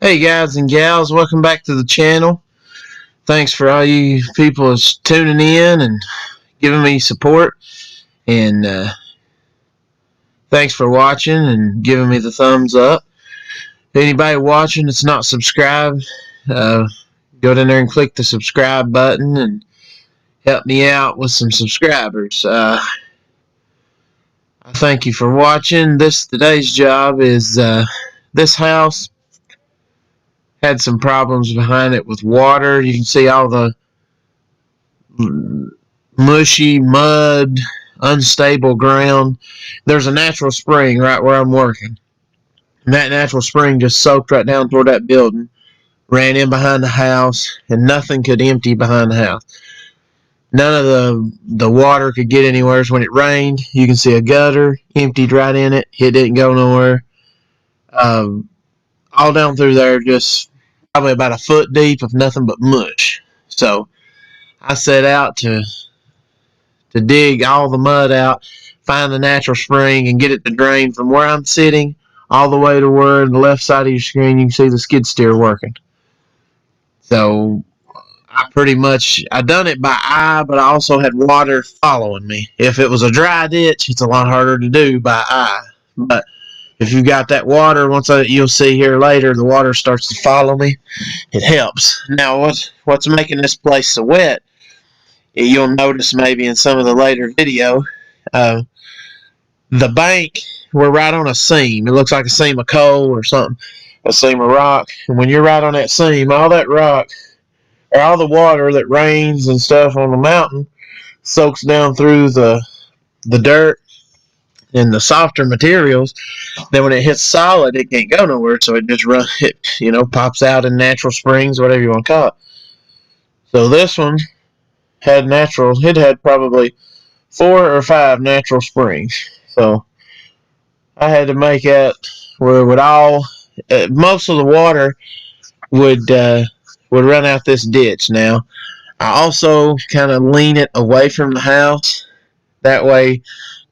Hey guys and gals, welcome back to the channel. Thanks for all you people tuning in and giving me support, and thanks for watching and giving me the thumbs up. Anybody watching that's not subscribed, go down there and click the subscribe button and help me out with some subscribers. I thank you for watching. Today's job is this house had some problems behind it with water. You can see all the mushy mud, unstable ground. There's a natural spring right where I'm working, and that natural spring just soaked right down toward that building, ran in behind the house, and nothing could empty behind the house. None of the water could get anywhere. So when it rained, you can see a gutter emptied right in it. It didn't go nowhere. All down through there, just probably about a foot deep of nothing but mush. So I set out to dig all the mud out, find the natural spring, and get it to drain from where I'm sitting all the way to where on the left side of your screen you can see the skid steer working. So I done it by eye, but I also had water following me. If it was a dry ditch, it's a lot harder to do by eye. But if you got that water, you'll see here later, the water starts to follow me. It helps. Now, what's making this place so wet? You'll notice maybe in some of the later video, the bank, we're right on a seam. It looks like a seam of coal or something, a seam of rock. And when you're right on that seam, all that rock, or all the water that rains and stuff on the mountain, soaks down through the dirt and the softer materials. Then when it hits solid, it can't go nowhere, so it just pops out in natural springs, whatever you want to call it. So this one it had probably 4 or 5 natural springs. So I had to make it where it would most of the water would run out this ditch. Now, I also kind of lean it away from the house. That way,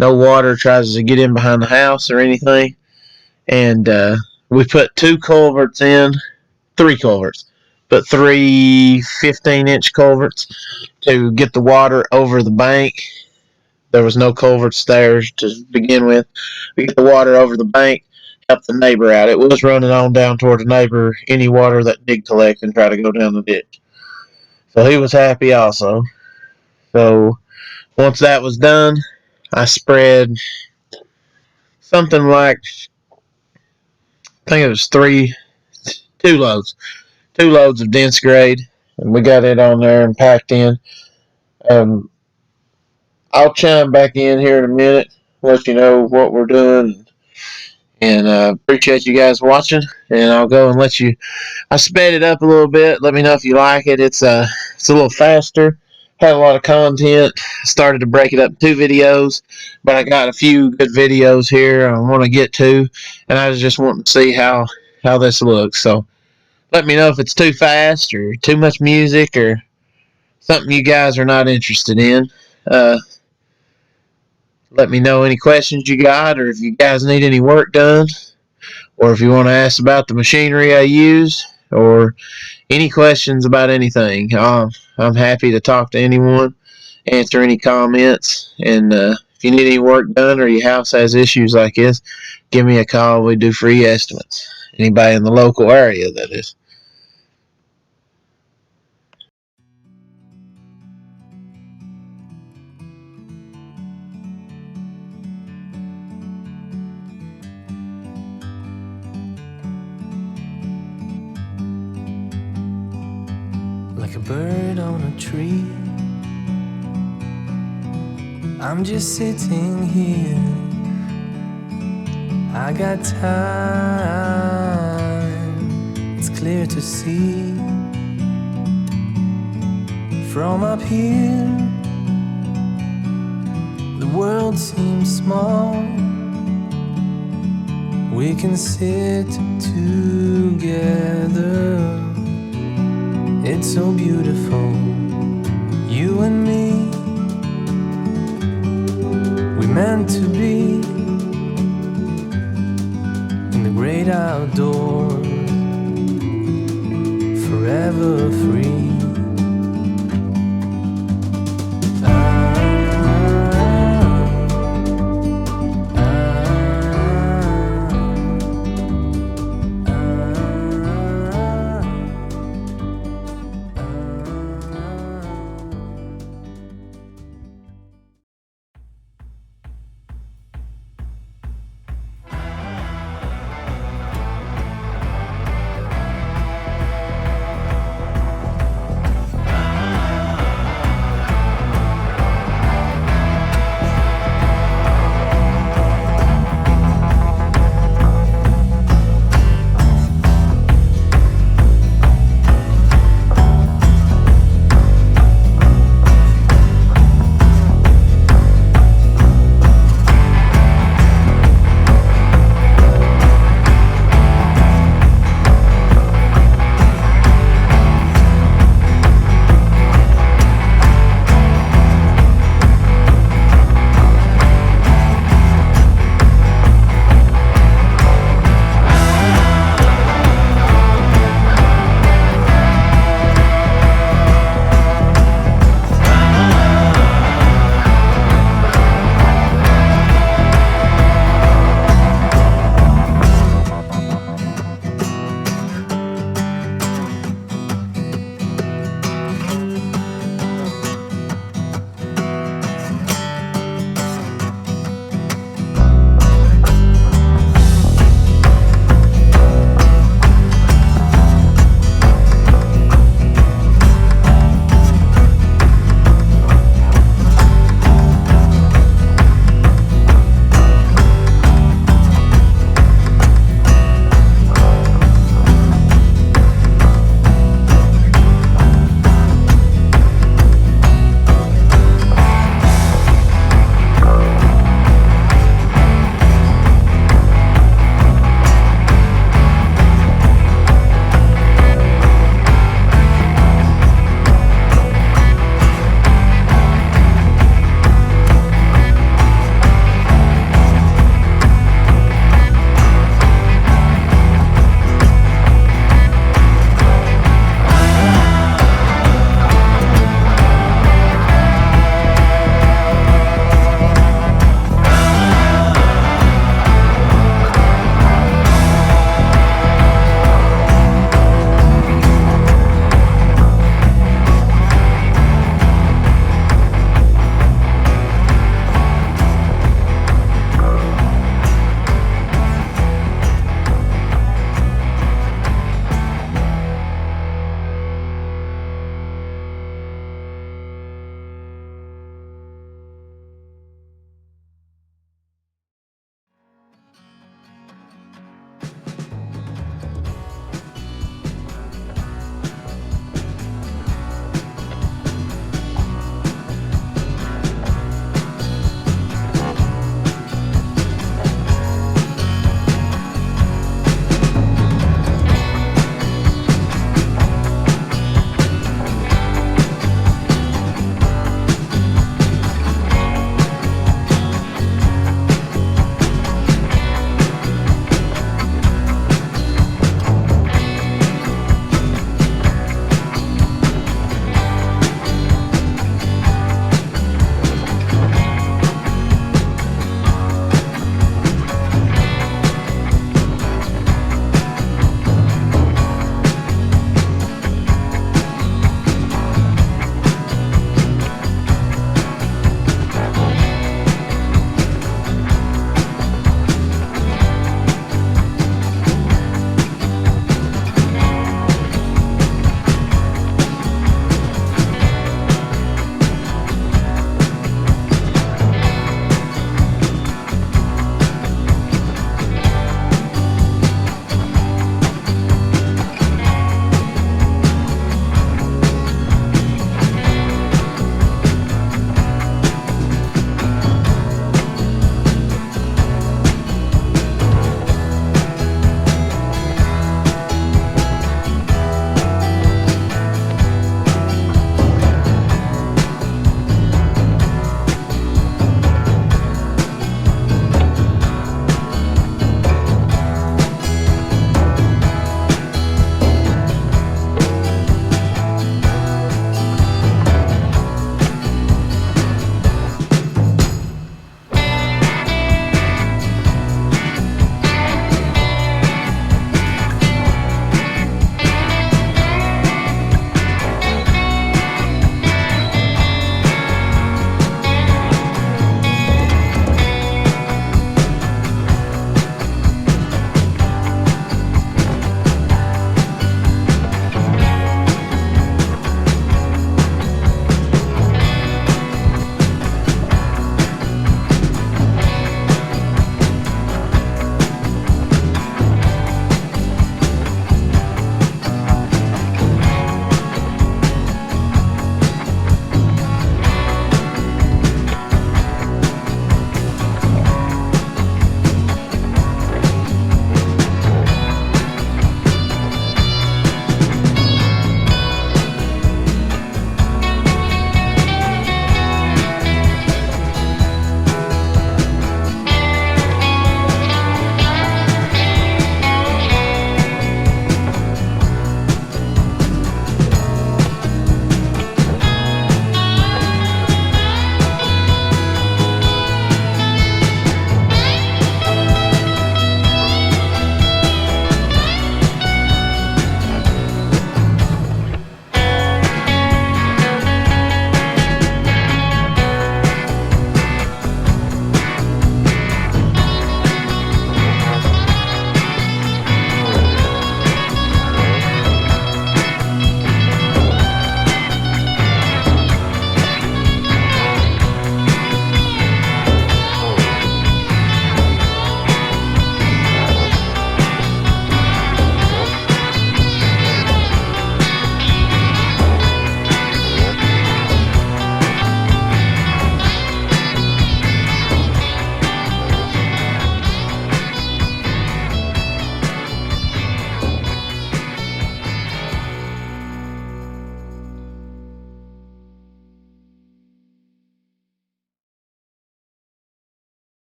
no water tries to get in behind the house or anything. And we put 2 culverts in, 3 culverts. Put 3 15-inch culverts to get the water over the bank. There was no culverts there to begin with. We get the water over the bank, help the neighbor out. It was running on down toward the neighbor, any water that did collect and try to go down the ditch. So he was happy also. So once that was done, I spread something like, I think it was 2 loads. 2 loads of dense grade, and we got it on there and packed in. I'll chime back in here in a minute, let you know what we're doing, and appreciate you guys watching. And I'll go and I sped it up a little bit. Let me know if you like it. It's a little faster. Had a lot of content. Started to break it up in 2 videos, but I got a few good videos here I want to get to, and I was just wanting to see how this looks. So let me know if it's too fast or too much music or something you guys are not interested in. Let me know any questions you got, or if you guys need any work done, or if you want to ask about the machinery I use, or any questions about anything. I'm happy to talk to anyone, answer any comments, and if you need any work done or your house has issues like this, give me a call. We do free estimates. Anybody in the local area, that is. Like a bird on a tree, I'm just sitting here. I got time, it's clear to see. From up here, the world seems small. We can sit together. It's so beautiful, you and me. We meant to be in the great outdoors. forever free.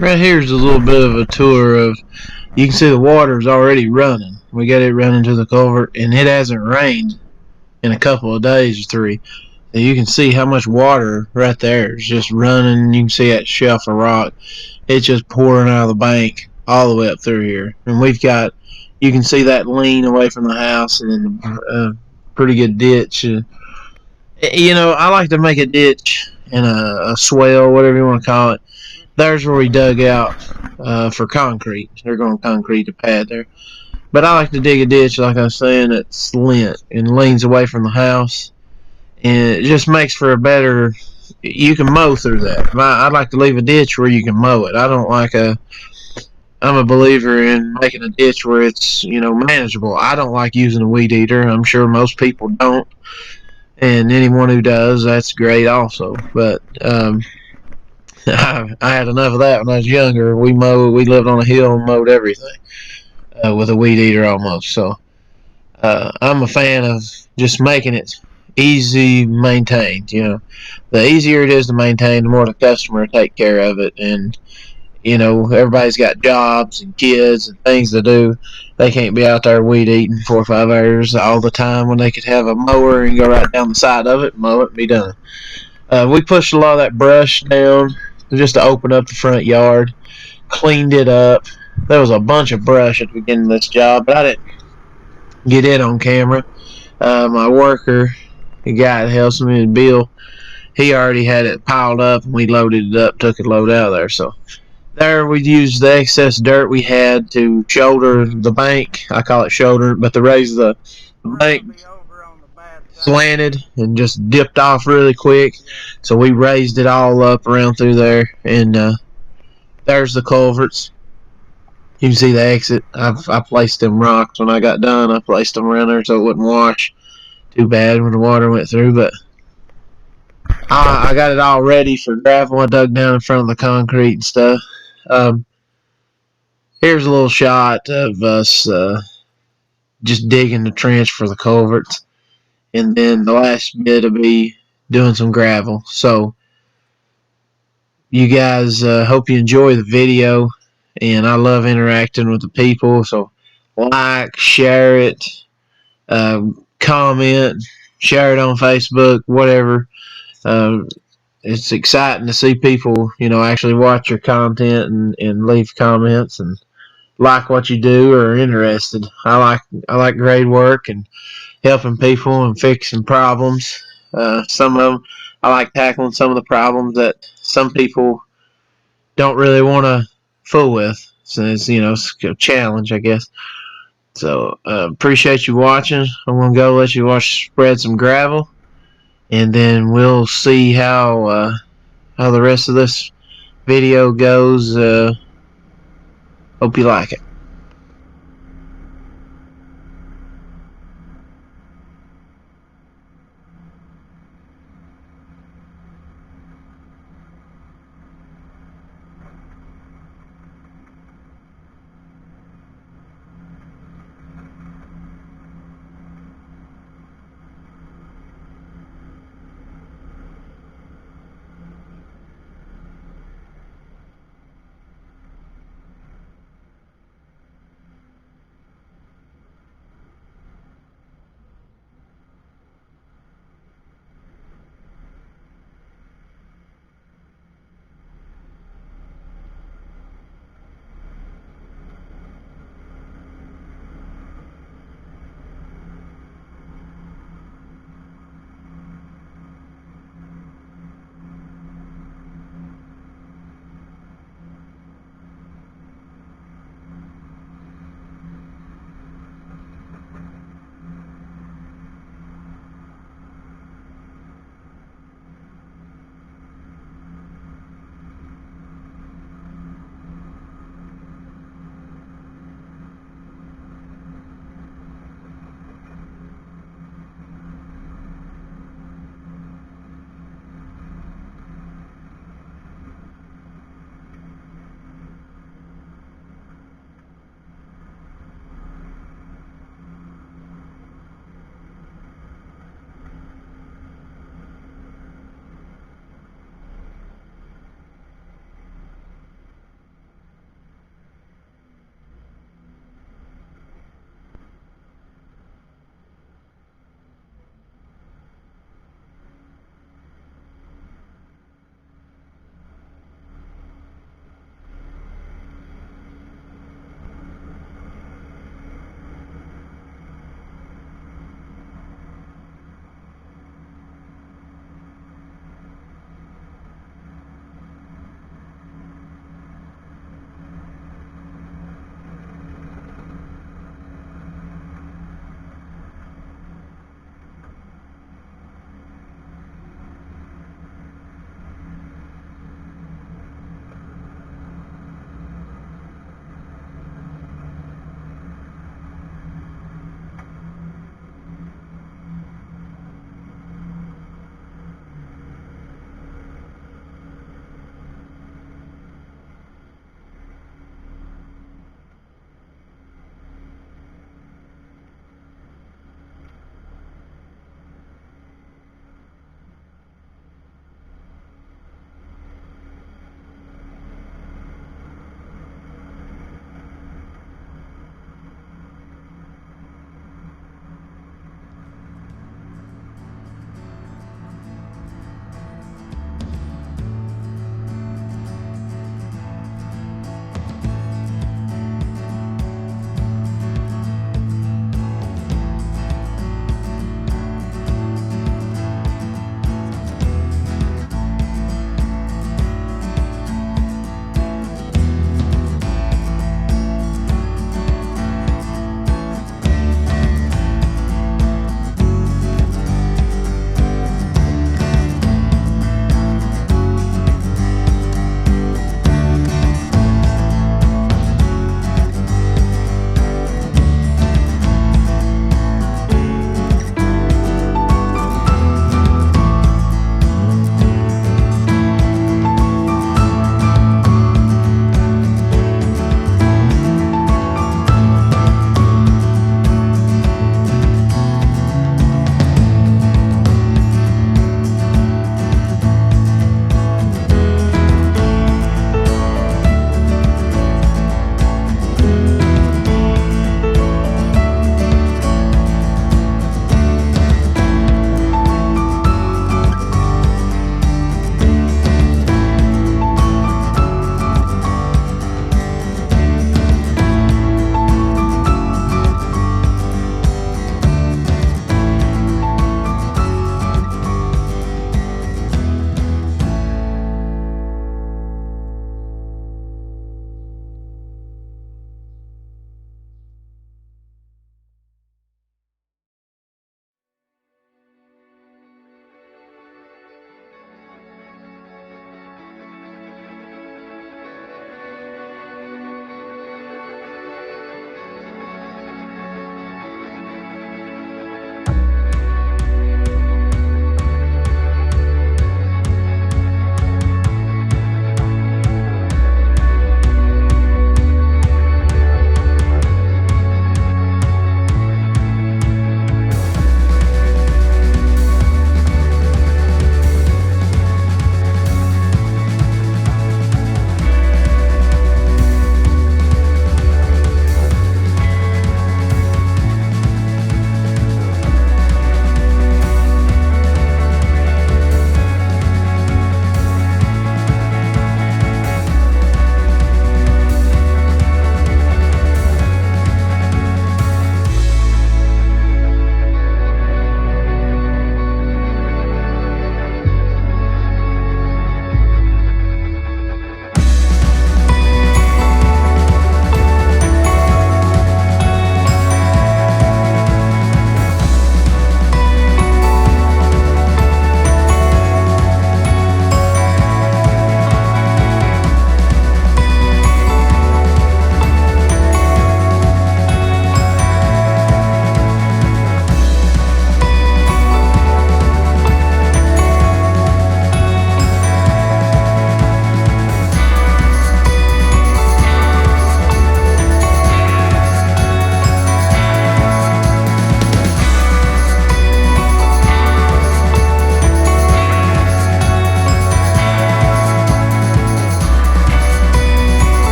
Right here's a little bit of a tour of. You can see the water's already running. We got it running to the culvert, and it hasn't rained in a couple of days or three. So you can see how much water right there is just running. You can see that shelf of rock. It's just pouring out of the bank all the way up through here. And we've got, you can see that lean away from the house, and then pretty good ditch. You know, I like to make a ditch and a swell, whatever you want to call it. There's where we dug out for concrete. They're going to concrete the pad there. But I like to dig a ditch, like I was saying, that's lint and leans away from the house. And it just makes for a better. You can mow through that. I'd like to leave a ditch where you can mow it. I don't like a. I'm a believer in making a ditch where it's, you know, manageable. I don't like using a weed eater. I'm sure most people don't, and anyone who does, that's great also. But I had enough of that when I was younger. We lived on a hill and mowed everything with a weed eater almost. So I'm a fan of just making it easy maintained. You know, the easier it is to maintain, the more the customer will take care of it. And you know, everybody's got jobs and kids and things to do. They can't be out there weed eating 4 or 5 hours all the time when they could have a mower and go right down the side of it, mow it, and be done. We pushed a lot of that brush down just to open up the front yard, cleaned it up. There was a bunch of brush at the beginning of this job, but I didn't get it on camera. My worker, the guy that helps me, Bill, he already had it piled up, and we loaded it up, took a load out of there. So there we used the excess dirt we had to shoulder the bank. I call it shoulder, but to raise the bank slanted and just dipped off really quick. So we raised it all up around through there, and there's the culverts. You can see the exit. I placed them rocks when I got done. I placed them around there so it wouldn't wash too bad when the water went through. But I got it all ready for gravel. I dug down in front of the concrete and stuff. Um, Here's a little shot of us just digging the trench for the culverts, and then the last bit will be doing some gravel. So you guys, hope you enjoy the video, and I love interacting with the people. So like, share it, comment, share it on Facebook, whatever. Uh, it's exciting to see people, you know, actually watch your content and leave comments and like what you do or are interested. I like great work and helping people and fixing problems. Some of them I like tackling some of the problems that some people don't really want to fool with. So it's, you know, it's a challenge, I guess. So appreciate you watching. I'm gonna go let you spread some gravel, and then we'll see how the rest of this video goes. Hope you like it.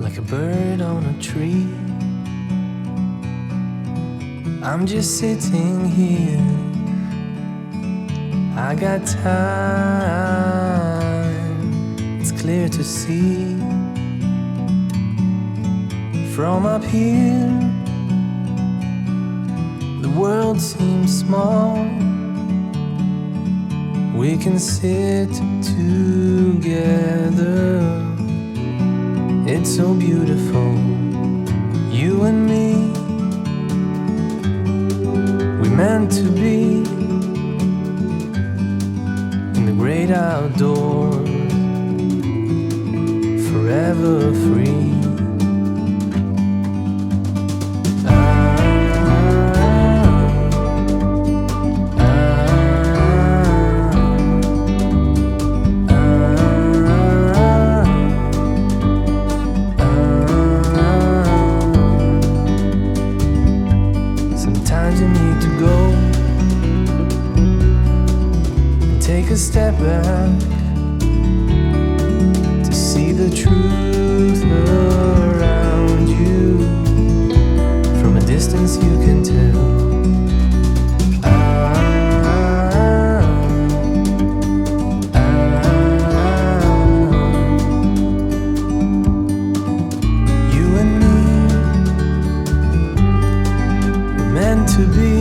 like a bird on a tree. I'm just sitting here, I got time, it's clear to see. From up here, the world seems small. We can sit together, it's so beautiful, you and me. We meant to be in the great outdoors, forever free. Sometimes you need to go and take a step back to see the truth around you. From a distance you can tell. You and me, we're meant to be